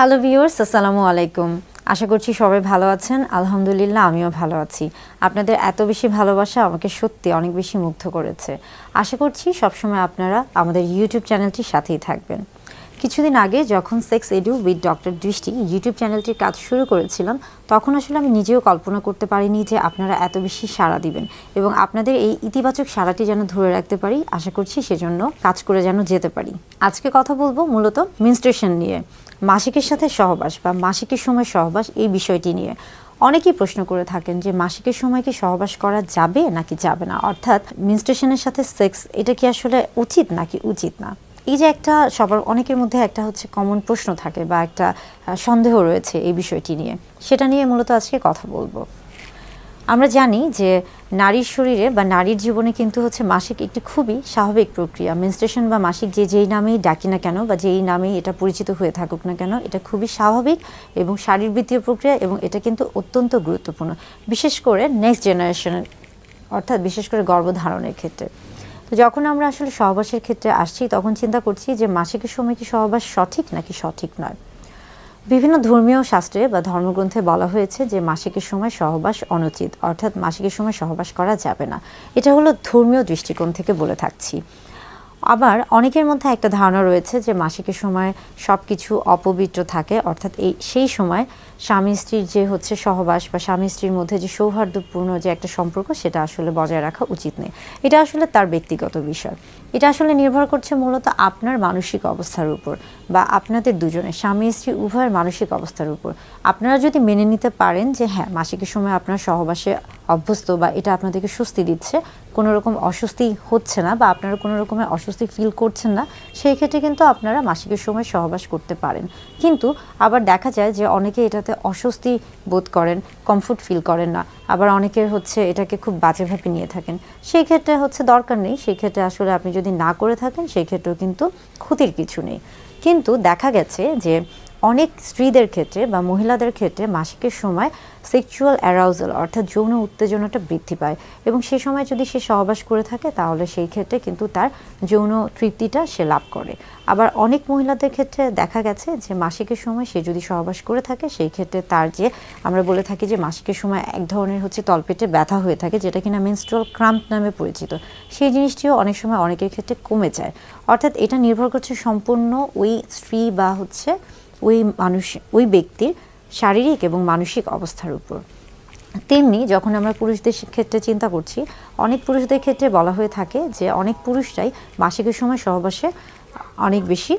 Hello viewers, আসসালামু আলাইকুম। আশা করছি সবাই ভালো আছেন। আলহামদুলিল্লাহ আমিও ভালো আছি। আপনাদের এত বেশি ভালোবাসা আমাকে সত্যি অনেক বেশি মুগ্ধ করেছে। আশা করছি সবসময় আপনারা আমাদের ইউটিউব চ্যানেলটির সাথেই থাকবেন। কিছুদিন আগে যখন সেক্স এডু উইথ ডক্টর দৃষ্টি ইউটিউব চ্যানেলটির কাজ শুরু করেছিলাম, তখন আসলে আমি নিজেও কল্পনা করতে পারিনি যে আপনারা এত বেশি সাড়া দিবেন এবং আপনাদের এই ইতিবাচক সাড়াটি যেন ধরে রাখতে পারি। আশা করছি সেজন্য কাজ করে যেন যেতে পারি। আজকে কথা বলবো মূলত মেনস্ট্রুয়েশন নিয়ে, মাসিকের সাথে সহবাস বা মাসিকের সময় সহবাস, এই বিষয়টি নিয়ে। অনেকেই প্রশ্ন করে থাকেন যে মাসিকের সময় কি সহবাস করা যাবে নাকি যাবে না, অর্থাৎ মেনস্ট্রুয়েশনের সাথে সেক্স এটা কি আসলে উচিত নাকি উচিত না। এই যে একটা সবার অনেকের মধ্যে একটা হচ্ছে কমন প্রশ্ন থাকে বা একটা সন্দেহ রয়েছে এই বিষয়টি নিয়ে, সেটা নিয়ে মূলত আজকে কথা বলবো। আমরা জানি যে নারীর শরীরে বা নারীর জীবনে কিন্তু হচ্ছে মাসিক একটি খুবই স্বাভাবিক প্রক্রিয়া। মেনস্ট্রুয়েশন বা মাসিক যেই নামেই ডাকি না কেন বা যেই নামেই এটা পরিচিত হয়ে থাকুক না কেন, এটা খুবই স্বাভাবিক এবং শারীরবৃত্তীয় প্রক্রিয়া এবং এটা কিন্তু অত্যন্ত গুরুত্বপূর্ণ, বিশেষ করে নেক্সট জেনারেশনের, অর্থাৎ বিশেষ করে গর্ভধারণের ক্ষেত্রে। তো যখন আমরা আসলে সহবাসের ক্ষেত্রে আসছি, তখন চিন্তা করছি যে মাসিকের সময় কি সহবাস সঠিক নাকি সঠিক নয়। বিভিন্ন ধর্মীয় শাস্ত্রে বা ধর্মগ্রন্থে বলা হয়েছে যে মাসিকের সময় সহবাস অনুচিত, অর্থাৎ মাসিকের সময় সহবাস করা যাবে না। এটা হলো ধর্মীয় দৃষ্টিকোণ থেকে বলে থাকছি। আবার অনেকের মধ্যে একটা ধারণা রয়েছে যে মাসিকের সময় সব কিছু অপবিত্র থাকে, অর্থাৎ সেই সময় স্বামী স্ত্রীর যে হচ্ছে সহবাস বা স্বামী স্ত্রীর মধ্যে যে সৌহার্দ্যপূর্ণ যে একটা সম্পর্ক, সেটা আসলে বজায় রাখা উচিত নেই। এটা আসলে তার ব্যক্তিগত বিষয়। এটা আসলে নির্ভর করছে মূলত আপনার মানসিক অবস্থার উপর বা আপনাদের দুজনের স্বামী স্ত্রী উভয়ের মানসিক অবস্থার উপর। আপনারা যদি মেনে নিতে পারেন যে হ্যাঁ, মাসিকের সময় আপনার সহবাসে অভ্যস্ত বা এটা আপনাদেরকে স্বস্তি দিচ্ছে, কোনো রকম অস্বস্তি হচ্ছে না বা আপনারা কোনো রকমের অস্বস্তি ফিল করছেন না, সেই ক্ষেত্রে কিন্তু আপনারা মাসিকের সময় সহবাস করতে পারেন। কিন্তু আবার দেখা যায় যে অনেকে এটাতে অস্বস্তি বোধ করেন, কমফোর্ট ফিল করেন না। আবার অনেকের হচ্ছে এটাকে খুব বাজেভাবে নিয়ে থাকেন। সেই ক্ষেত্রে হচ্ছে দরকার নেই, সেই ক্ষেত্রে আসলে আপনি যদি না করে থাকেন সেই ক্ষেত্রেও কিন্তু ক্ষতির কিছু নেই। কিন্তু দেখা গেছে যে অনেক স্ত্রীদের ক্ষেত্রে বা মহিলাদের ক্ষেত্রে মাসিকের সময় সেক্সুয়াল অ্যারাউজাল, অর্থাৎ যৌন উত্তেজনাটা বৃদ্ধি পায় এবং সেই সময় যদি সে সহবাস করে থাকে তাহলে সেই ক্ষেত্রে কিন্তু তার যৌন তৃপ্তিটা সে লাভ করে। আবার অনেক মহিলাদের ক্ষেত্রে দেখা গেছে যে মাসিকের সময় সে যদি সহবাস করে থাকে সেই ক্ষেত্রে তার যে আমরা বলে থাকি যে মাসিকের সময় এক ধরনের হচ্ছে তলপেটে ব্যথা হয়ে থাকে, যেটা কিনা মেনস্ট্রুয়াল ক্রাম্প নামে পরিচিত, সেই জিনিসটিও অনেক সময় অনেকের ক্ষেত্রে কমে যায়। অর্থাৎ এটা নির্ভর করছে সম্পূর্ণ ওই স্ত্রী বা হচ্ছে ওই ব্যক্তির শারীরিক এবং মানসিক অবস্থার উপর। তেমনি যখন আমরা পুরুষদের ক্ষেত্রে চিন্তা করছি, অনেক পুরুষদের ক্ষেত্রে বলা হয়ে থাকে যে অনেক পুরুষরাই মাসিকের সময় সহবাসে অনেক বেশি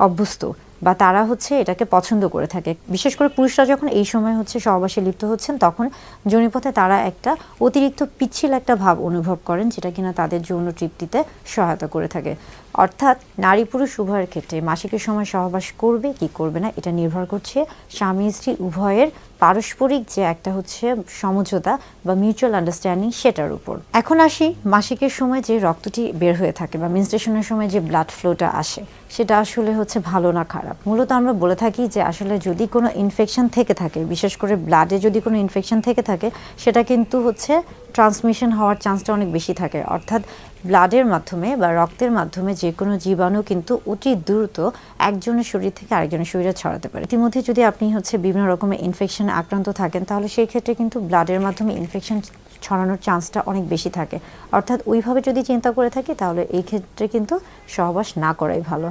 অভ্যস্ত বা তারা হচ্ছে এটাকে পছন্দ করে থাকে। বিশেষ করে পুরুষরা যখন এই সময় হচ্ছে সহবাসে লিপ্ত হচ্ছেন, তখন যোনিপথে তারা একটা অতিরিক্ত পিচ্ছিল একটা ভাব অনুভব করেন, যেটা কিনা তাদের যৌন তৃপ্তিতে সহায়তা করে থাকে। অর্থাৎ নারী পুরুষ উভয়ের ক্ষেত্রে মাসিকের সময় সহবাস করবে কি করবে না, এটা নির্ভর করছে স্বামী স্ত্রী উভয়ের পারস্পরিক যে একটা হচ্ছে সমঝোতা বা মিউচুয়াল আন্ডারস্ট্যান্ডিং, সেটার উপর। এখন আসি মাসিকের সময় যে রক্তটি বের হয়ে থাকে বা মেনস্ট্রুয়েশনের সময় যে ব্লাড ফ্লোটা আসে, সেটা আসলে হচ্ছে ভালো না খারাপ। মূলত আমরা বলে থাকি যে আসলে যদি কোনো ইনফেকশন থেকে থাকে, বিশেষ করে ব্লাডে যদি কোনো ইনফেকশন থেকে থাকে, সেটা কিন্তু হচ্ছে ট্রান্সমিশন হওয়ার চান্সটা অনেক বেশি থাকে। অর্থাৎ ব্লাডের মাধ্যমে বা রক্তের মাধ্যমে যে কোনো জীবাণু কিন্তু অতি দ্রুত একজনের শরীর থেকে আরেকজনের শরীরে ছড়াতে পারে। ইতিমধ্যে যদি আপনি হচ্ছে বিভিন্ন রকমের ইনফেকশনে আক্রান্ত থাকেন, তাহলে সেই ক্ষেত্রে কিন্তু ব্লাডের মাধ্যমে ইনফেকশন ছড়ানোর চান্সটা অনেক বেশি থাকে। অর্থাৎ ওইভাবে যদি চিন্তা করে থাকি, তাহলে এই ক্ষেত্রে কিন্তু সহবাস না করাই ভালো।